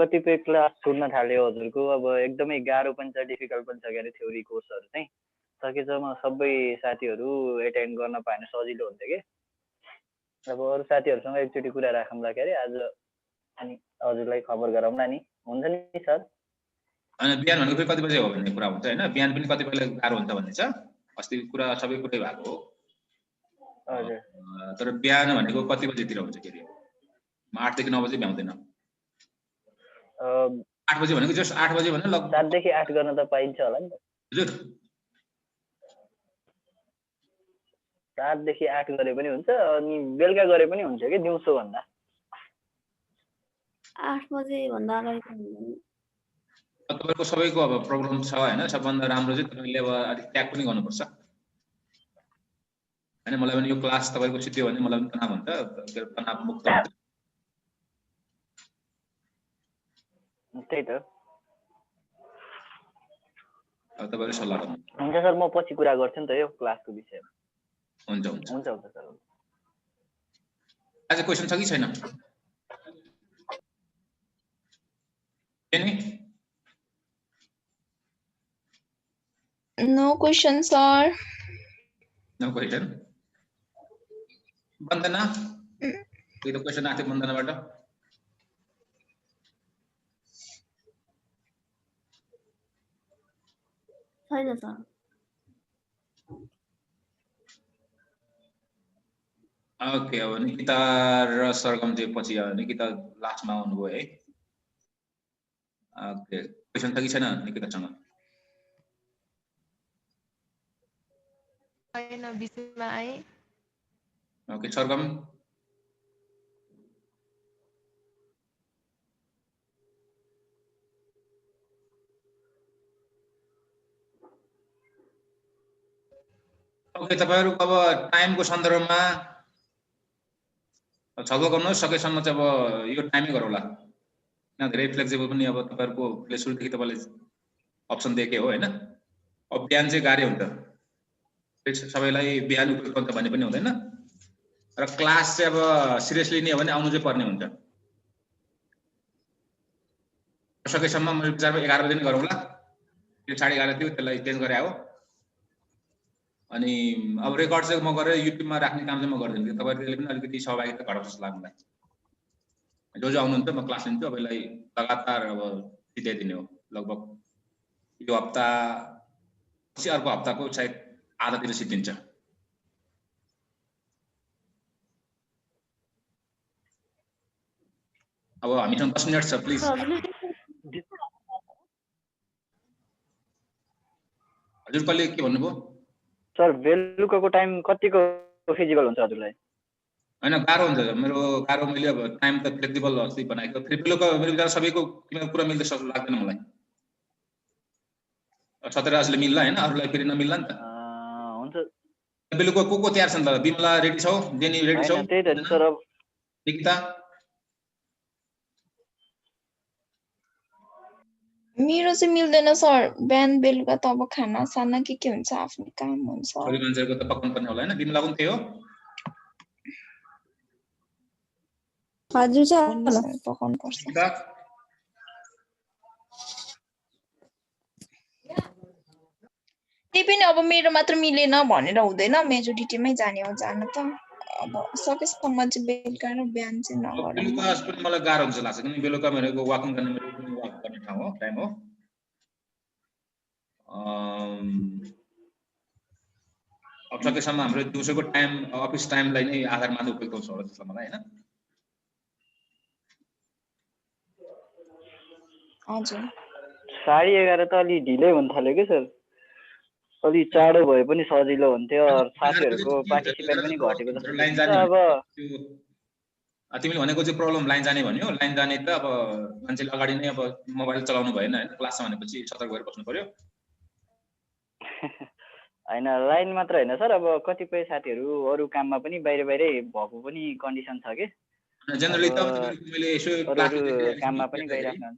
कतिपय क्लास छुट्न थाल्यो हजुरको अब एकदमै गाह्रो पनि छ डिफिकल्ट पनि छ गरे थ्योरी कोर्सहरु चाहिँ सकेसम्म सबै साथीहरु एटेन्ड गर्न पाएन सजिलो हुन्थ्यो के अब अरु साथीहरुसँग एकचोटी कुरा राखौँला के आज अनि हजुरलाई खबर गराउँला नि हुन्छ नि सर अनि बिहान भनेको फेरि कति बजे हो भन्ने कुरा हुन्छ हैन बिहान पनि कति बेला गाह्रो हुन्छ भन्ने छ अस्ति कुरा सबै कुरै भएको हो हजुर तर बिहान भनेको कति बजेतिर हुन्छ के रे 8 देखि 9 बजे भ्याउँदैन 8 बजे भनेको जस्ट 8 बजे भने लगभग 7 देखि 8 गर्न त पाइन्छ होला नि हजुर 7 देखि 8 गरे पनि हुन्छ अनि बेलुका गरे पनि हुन्छ के दिउँसो भन्दा 8 बजे भन्दा अगाडि तपाईको सबैको अब प्रब्लम छ हैन सबभन्दा राम्रो चाहिँ तपाईले अब अलि ट्याग पनि गर्नुपर्छ हैन मलाई पनि यो क्लास तपाईको सिद्धियो भने मलाई पनि तनाव हुन्छ तनाव मुक्त हुन्छ त्यही त अब तपाईले सल्लाह गर्नु हुन्छ सर म पछि कुरा गर्छु नि त यो क्लासको विषयमा हुन्छ हुन्छ हुन्छ हुन्छ सर आज क्वेशन छ कि छैन any No question, sir. No question Vandana कोही त क्वेशन आथे वन्दनाबाट छैन सर ओके अब निकिता र सरगम चाहिँ पछि निकिता लास्टमा आउनुभयो है ओके क्वेशन छ कि छैन निकितासँग छैन बिचमा आए ओके सरगम ओके तपाईहरु अब टाइमको सन्दर्भमा छलफल गर्नु सकेसम्म चाहिँ अब यो टाइमै गरौला न धेरै फ्लेक्सिबल पनि अब तपाईहरुको प्ले सुरुदेखि तपाईले अप्सन दिएकै हो हैन अब बिहान चाहिँ गाह्रो हुन्छ सबैलाई बिहान उपयुक्त भन्ने पनि हुँदैन र क्लास चाहिँ अब सिरियसली नै हो भने आउनु चाहिँ पर्ने हुन्छ सकेसम्म मैले विचारमा 11 बजे नै गरौँला त्यो 11:30 थियो त्यसलाई चेन्ज गरे हो अनि अब रेकर्ड चाहिँ म गरेर युट्युबमा राख्ने काम चाहिँ म गर्दिन्छु तपाईहरुले पनि अलिकति सहभागिता घटाउँछ जस्तो लाग्छ मलाई जो आउनुहुन्छ म क्लास लिन्छु अब यसलाई लगातार अब सिकाइदिने हो लगभग यो हप्ता पछि अर्को हप्ताको सायद आधातिर सिद्धिन्छ अब हामीसँग 10 मिनेट छ प्लिज हजुर कहिले के भन्नुभयो सर बेलुकाको टाइम कतिको फिजिबल हुन्छ हजुरलाई हैन गाह्रो हुन्छ मेरो गाह्रो मैले अब टाइम त फ्लेक्सिबल अस्ति बनाएको फेरि बेलुका मेरो विचार सबैको कुरा मिल्दै सक्छ लाग्दैन मलाई 17 आजले मिल्ला हैन अरूलाई फेरि नमिल्ला नि त हुन्छ बेलुका को तयार छन् त बिमला रेडी छौ जेनी रेडी छौ त्यही त सर निकिता मेरो चाहिँ मिल्दैन सर बिहान बेलुका त अब खाना साना के हुन्छ आफ्नो काम हुन्छ छोरी मान्छेको त पकाउनु पर्ने होला हैन बिमला पनि थियो हजुर सर पकाउनु पर्छ त्यही पनि अब मेरो मात्र मिलेन भनेर हुँदैन मेजोरिटीमै जाने हो जान त अब सकेसम्म चाहिँ बेलुका र बिहान चाहिँ नगरौँ। बेलुका पनि मलाई गाह्रो हुन्छ लाग्छ किनकि बेलुका भनेको वाकिङ गर्ने वाक गर्ने ठाउँ हो, टाइम हो। अब सकेसम्म हाम्रो दिउँसोको टाइम अफिस टाइमलाई नै आधार मान्दा उपयुक्त हुन्छ होला जस्तो मलाई हैन। हजुर 11:30 त अलि ढिलै हुन थाल्यो कि सर, अलि चाँडो भए पनि सजिलो हुन्थ्यो। साथीहरूको पार्टिसिपेट पनि घटेको जस्तो लाइन देखिन्छ। जाने अब तिमीले भनेको चाहिँ प्रब्लम लाइन जाने भन्यो। लाइन जाने त अब मान्छेले अगाडि नै अब मोबाइल चलाउनु भएन हैन, क्लासमा भनेपछि सतर्क भएर बस्नु पर्यो। हैन लाइन मात्र हैन सर, अब कतिपय साथीहरू अरू काममा पनि बाहिरै भएको पनि कन्डिसन छ कि। जनरली त मैले यसो क्लास काममा पनि गइराख्नु।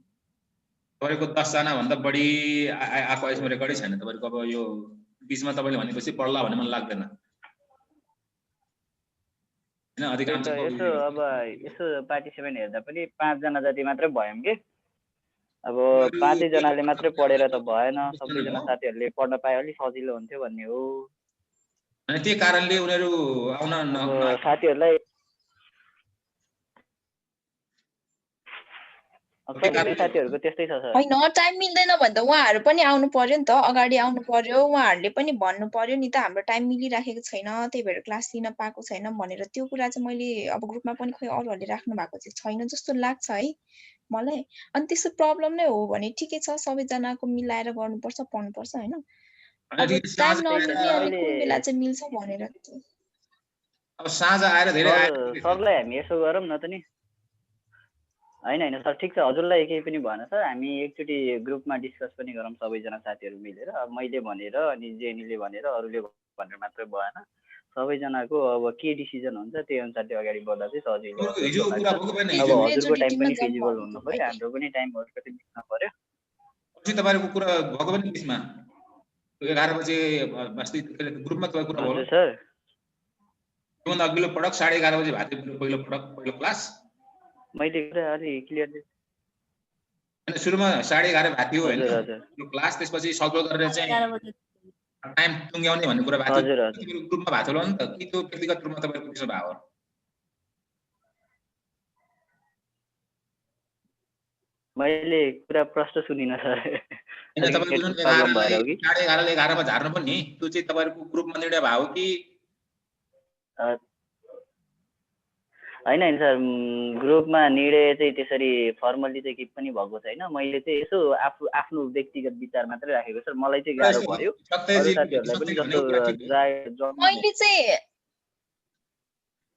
तपाईको 10 जना भन्दा बढी आएको यसमा रेकर्डै छैन। तपाईको अब यो बीचमा तपाईले भनेपछि पढ्ला भन्ने मलाई लाग्दैन हैन। अधिकांश यसो अब यसो पार्टिसिपेन्ट हेर्दा पनि 5 जना जति मात्रै भयौँ कि। अब 5 जनाले मात्रै पढेर त भएन, सबैजना साथीहरूले पढ्न पाए अलि सजिलो हुन्थ्यो भन्ने हो। अनि त्यही कारणले उनीहरू आउन साथीहरूलाई साथीहरूको त्यस्तै छ सर। हैन टाइम मिल्दैन भने त उहाँहरू पनि आउनु पर्यो नि त, अगाडि आउनु पर्यो। उहाँहरूले पनि भन्नु पर्यो नि त हाम्रो टाइम मिलिराखेको छैन, त्यही भएर क्लास लिन पाएको छैन भनेर। त्यो कुरा चाहिँ मैले अब ग्रुपमा पनि खोइ अरूहरूले राख्नु भएको चाहिँ छैन जस्तो लाग्छ है मलाई। अनि त्यस्तो प्रब्लम नै हो भने ठिकै छ, सबैजनाको मिलाएर गर्नुपर्छ, पढ्नुपर्छ हैन। अब टाइम नमिल्ने अनि कुन बेला चाहिँ मिल्छ भनेर अब साँझ आएर धेरै सरलाई हामी यसो गरौँ न त नि। हैन सर ठिक छ, हजुरलाई केही पनि भएन सर। हामी एकचोटि ग्रुपमा डिस्कस पनि गरौँ सबैजना साथीहरू मिलेर। अब मैले भनेर अनि जेनीले भनेर अरूले भनेर मात्रै भएन। सबैजनाको अब के डिसिजन हुन्छ त्यही अनुसारले अगाडि बढ्दा चाहिँ सजिलो हुन्छ। अब हजुरको टाइम पनि फिजिबल हुनु पर्यो, हाम्रो पनि टाइम अलिकति मिल्न पर्यो। पछि तपाईहरुको कुरा भएको पनि त्यसमा 11 बजे अस्ति ग्रुपमा तपाईको कुरा भयो सर। त्योभन्दा अघिल्लो पटक 11:30 बजे भएको थियो पहिलो क्लास। मैले कुरा अलि क्लियर हैन सुरुमा 11:30 भएको थियो हैन यो क्लास। त्यसपछि सल्भ गरेर चाहिँ टाइम टुङ्ग्याउने भन्ने कुरा भएको थियो। ग्रुपमा भएको थियो नि त, कि त्यो व्यक्तिगत रूपमा तपाईहरुको त्यसो भयो? मैले कुरा प्रश्न सुनिन सर। हैन तपाईहरु 11:30 मा झार्नु पनि त्यो चाहिँ तपाईहरुको ग्रुपमा निर्णय भयो कि? हैन सर, ग्रुपमा निर्णय चाहिँ त्यसरी फर्मली चाहिँ के पनि भएको छैन। मैले चाहिँ यसो आफ्नो व्यक्तिगत विचार मात्रै राखेको सर। मलाई चाहिँ गाह्रो भयो, अरु साथीहरुलाई पनि जस्तो मैले चाहिँ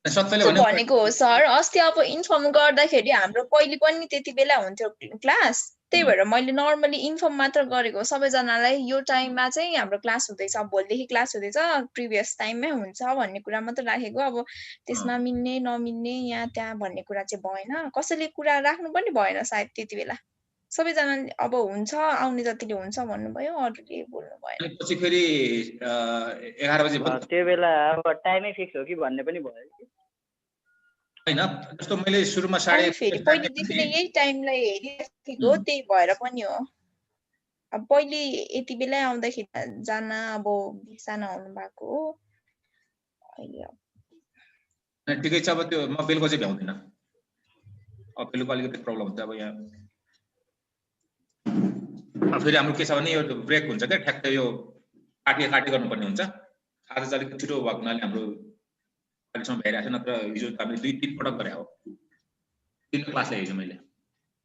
भनेको हो सर। अस्ति अब इन्फर्म गर्दाखेरि हाम्रो पहिले पनि त्यति बेला हुन्थ्यो क्लास, त्यही भएर मैले नर्मली इन्फर्म मात्र गरेको सबैजनालाई। यो टाइममा चाहिँ हाम्रो क्लास हुँदैछ, भोलिदेखि क्लास हुँदैछ, प्रिभियस टाइममै हुन्छ भन्ने कुरा मात्र राखेको। अब त्यसमा मिल्ने नमिल्ने यहाँ त्यहाँ भन्ने कुरा चाहिँ भएन। कसैले कुरा राख्नु पनि भएन सायद त्यति बेला। सबैजनाले अब हुन्छ आउने जतिले हुन्छ भन्नुभयो, अरूले बोल्नु भएन। पछि फेरि 11 बजे भयो त्यो बेला अब टाइमै फिक्स हो कि भन्ने पनि भयो कि हैन। जस्तो मैले सुरुमा 11:30 फेरि पहिलेदेखि नै यही टाइमलाई हेरिराखेको, त्यही भएर पनि हो। अब पहिले यति बेला आउँदाखेरि जाना अब 20 जना आउनु भएको हो। ठिकै छ। अब त्यो म बेलुका चाहिँ भ्याउँदिन। अब बेलुका अलिकति प्रब्लम हुन्छ। अब यहाँ फेरि हाम्रो के छ भने यो ब्रेक हुन्छ क्या, ठ्याक्कै यो काटी गर्नुपर्ने हुन्छ। आज चाहिँ अलिक छिटो भएको हुनाले हाम्रो अलिकसम्म भइरहेको छ। नत्र हिजो त हामीले 2-3 पटक गरे हो, 3 क्लास लिएँ मैले।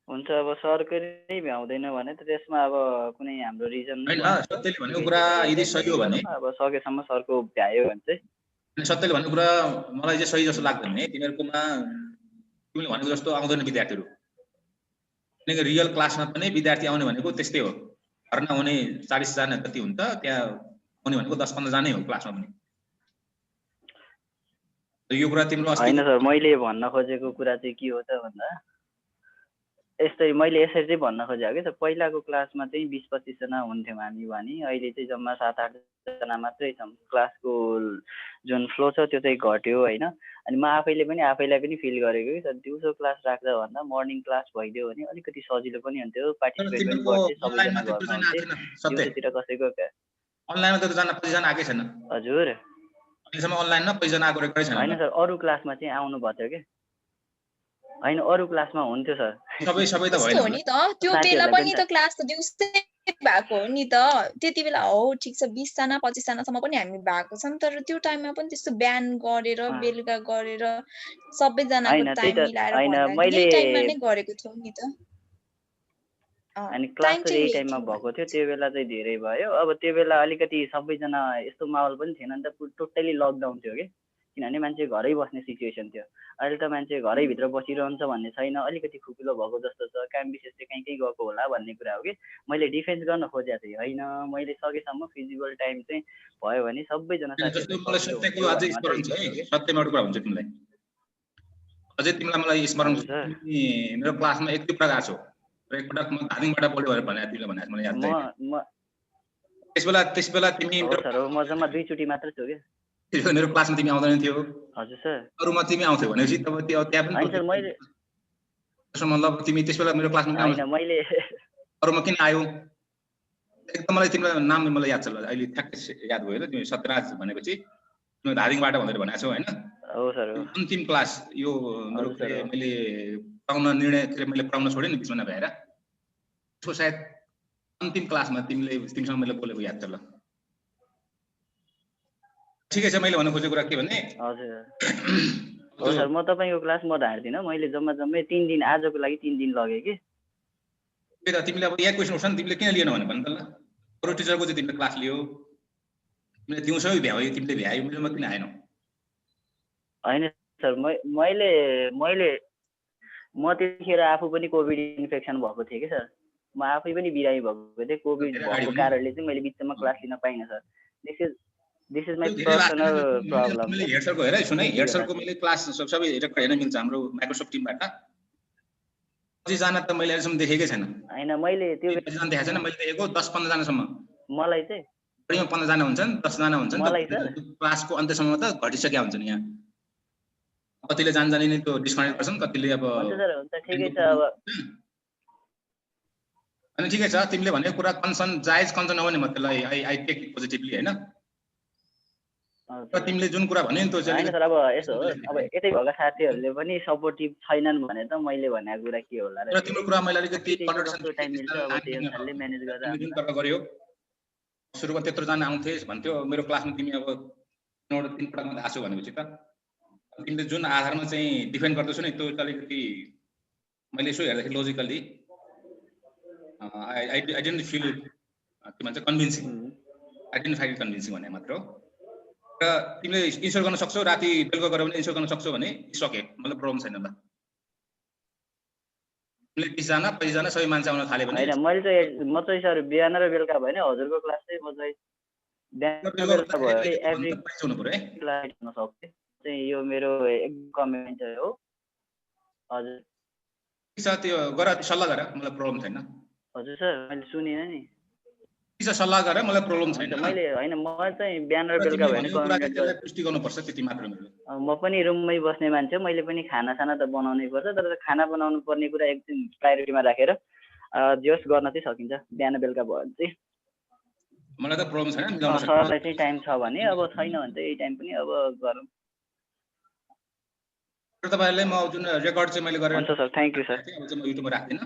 हुन्छ अब सरको नै भ्याउँदैन भने त त्यसमा अब कुनै हाम्रो रिजन हैन। सत्यले भनेको कुरा यदि सही हो भने अब सकेसम्म सरको भ्यायो भने चाहिँ सत्यले भनेको कुरा मलाई चाहिँ सही जस्तो लाग्दैन है। तिमीहरुकोमा तिमीले भनेको जस्तो आउँदैन विद्यार्थीहरु। किनकि रियल क्लासमा पनि विद्यार्थी आउने भनेको त्यस्तै हो। भर्ना हुने 40 जना जति हुन्छ, त्यहाँ आउने भनेको 10-15 जना हो क्लासमा पनि। यो कुरा तिम्रो अस्ति हैन सर, मैले भन्न खोजेको कुरा चाहिँ के हो त भन्दा यस्तै मैले यसरी चाहिँ भन्न खोजेको कि पहिलाको क्लासमा चाहिँ 20-25 जना हुन्थ्यौँ हामी भने, अहिले चाहिँ जम्मा 7-8 जना मात्रै छौँ। क्लासको जुन फ्लो छ त्यो चाहिँ घट्यो हैन। अनि म आफैलाई पनि फिल गरेको कि दिउँसो क्लास राख्दा भन्दा मर्निङ क्लास भइदियो भने अलिकति सजिलो पनि हुन्थ्यो। पार्टिसिपेट पनि गर्थ्यो सबैजना घरमा हुन्थे। दिउँसोतिर कसैको अनलाइनमा त जान 25 जना आकै छैन। हजुर अहिलेसम्म अनलाइनमा पैसा आएको रेकर्डै छैन होइन सर अरू क्लासमा चाहिँ आउनु भएको थियो कि होइन अरू क्लासमा हुन्थ्यो सर सबै त त्यस्तो हो भएन नि त त्यो बेला पनि त क्लास त दिउँसै भएको हो नि त त्यति बेला हो ठिक छ 20 जना 25 जनासम्म पनि हामी भएको छौँ तर त्यो टाइममा पनि त्यस्तो बिहान गरेर बेलुका गरेर सबैजनाको होइन त्यही टाइम त मिलाएर होइन भन्दा मैले यही टाइममा नै गरेको थियौँ नि त अनि क्लास टाइम त चाहिँ यही यही टाइममा थियो भएको थियो त्यो बेला चाहिँ धेरै भयो अब त्यो बेला अलिकति सबैजना यस्तो माहौल पनि थिएन नि त टोटल्ली लकडाउन थियो कि किनभने मान्छे घरै बस्ने सिचुएसन थियो अहिले त मान्छे घरैभित्र बसिरहन्छ भन्ने छैन अलिकति खुकुलो भएको जस्तो छ काम विशेष चाहिँ कहीँ गएको होला भन्ने कुरा हो कि मैले डिफेन्स गर्न खोजेको थिएँ होइन मैले सकेसम्म फिजिबल टाइम चाहिँ भयो भने सबैजना सत्यमा एउटा कुरा हुन्छ तिमीलाई अझै तिमीलाई मलाई स्मरण मेरो क्लासमा एक दुई प्रकार छौ एकपटक म धादिङबाट बोल्यो भनेर भने तिमीले भने मलाई याद छ त्यसबेला तिमी म जम्मा 2 चोटि मात्र छु के मेरो क्लासमा तिमी आउँदैन थियो हजुर सर अरूमा तिमी आउँथ्यौ भनेपछि तब त्यहाँ पनि सर मैले मतलब तिमी त्यसबेला मेरो क्लासमा हैन मैले अरूमा किन आयौ एकदम मलाई तिम्रो नाम मलाई याद छ अहिले ठ्याक्कै याद भयो ल तिमी सत्यराज भनेपछि तिमी धादिङबाट भनेर भनेको छौ हैन हो सर अन्तिम क्लास यो मैले पाउन निर्णय मैले पढाउन छोडे नि बिचमा नभएर त्यसको सायद अन्तिम क्लासमा तिमीसँग मैले बोलेको याद छ ल ठिकै छ मैले भन्न खोजेको कुरा के भने हजुर हो सर म तपाईको क्लास म ढाड्दिन मैले जम्मै 3 दिन आजको लागि 3 दिन लगे कि त्यही त तिमीले अब यहाँ क्वेशन उठ्छ नि तिमीले किन लिएन भने भन्न त ल अरू टिचरको चाहिँ तिमीले क्लास लियो तिमीले दिउँसै भ्यायो तिमीले भ्यायो मैले किन आएनौ हैन सर मैले म त्यतिखेर आफू पनि कोभिड इन्फेक्सन भएको थिएँ कि सर म आफै पनि बिरामी भएको थिएँ कोभिड भएको कारणले चाहिँ मैले बिचमा क्लास लिन पाइनँ sir this is my personal problem मैले हेड सरको हेर सुन है हेड सरको मैले क्लास सबै रेकर्ड हेर्न मिल्छ हाम्रो माइक्रोसफ्ट टिमबाट 25 जना त मैले अहिलेसम्म देखेकै छैन हैन मैले त्यो 25 जना देखाएको छैन मैले देखेको 10-15 जना सम्म मलाई चाहिँ बढीमा 15 जना हुन्छन् 10 जना हुन्छन् क्लासको अन्त्यसम्म त घटिसकेका हुन्छन् यहाँ कतिले जानी नै त्यो डिस्कनेक्ट गर्छन् कतिले अब हुन्छ सर हुन्छ ठिकै छ अब अनि ठिकै छ तिमीले भनेको कुरा कन्सर्न जायज कन्सर्न हो भने म त्यसलाई आई टेक इट पोजिटिभली हैन तिमीले जुन कुरा भन्यौ नि त्यो चाहिँ हैन सर अब यसो हो अब यतै भएका साथीहरुले पनि सपोर्टिभ छैनन् भने त मैले भनेको कुरा के होला र तिम्रो कुरा मैले अलिकति टाइम मिल्छ अब त्यसले म्यानेज गरेर जुन तर्क गर्यो सुरुमा त्यत्रो जना आउँथे भन्थ्यो मेरो क्लासमा तिमी अब 3 पटक मात्र आछौ भनेपछि त तिमीले जुन आधारमा चाहिँ डिफेन्ड गर्दैछौ नि त्यो अलिकति मैले यसो हेर्दाखेरि लजिकली आई डिडन्ट फिल के भन्छ convincing I didn't find it convincing भने मात्र हो र तिमीले इन्स्योर गर्न सक्छौ राति बेलुका गरेर पनि इन्स्योर गर्न सक्छौ भने सके मतलब प्रब्लम छैन ल तिमीले 20 जना 25 जना सबै मान्छे आउन थाले भने हैन मैले चाहिँ म चाहिँ सर बिहान र बेलुका भएन हजुरको क्लास चाहिँ म चाहिँ बिहान बेलुका भयो एभ्री हुनु पर्यो है क्लास हुन सक्छ चाहिँ यो मेरो एक कमेन्ट चाहिँ हो हजुर त्यो गर सल्लाह गर मलाई प्रब्लम छैन हजुर सर मैले सुनिन नि सल्लाह गरे मलाई प्रब्लम छैन मैले हैन म चाहिँ बिहान र बेलुका भएन कमेन्ट पुष्टि गर्नुपर्छ त्यति मात्र म पनि रुममै बस्ने मान्छे मैले पनि खाना त बनाउनै पर्छ तर खाना बनाउनु पर्ने कुरा एकदम प्रायोरिटीमा राखेर जस गर्न चाहिँ सकिन्छ बिहान बेलुका भयो भने चाहिँ मलाई त प्रब्लम छैन मिलाउन सक्छ सरलाई चाहिँ टाइम छ भने अब छैन भने चाहिँ यही टाइम पनि अब गरौँ तपाईहरुले म जुन रेकर्ड चाहिँ मैले गरेर हुन्छ सर थ्यांक यू सर अब चाहिँ म युट्युबमा राख्दिन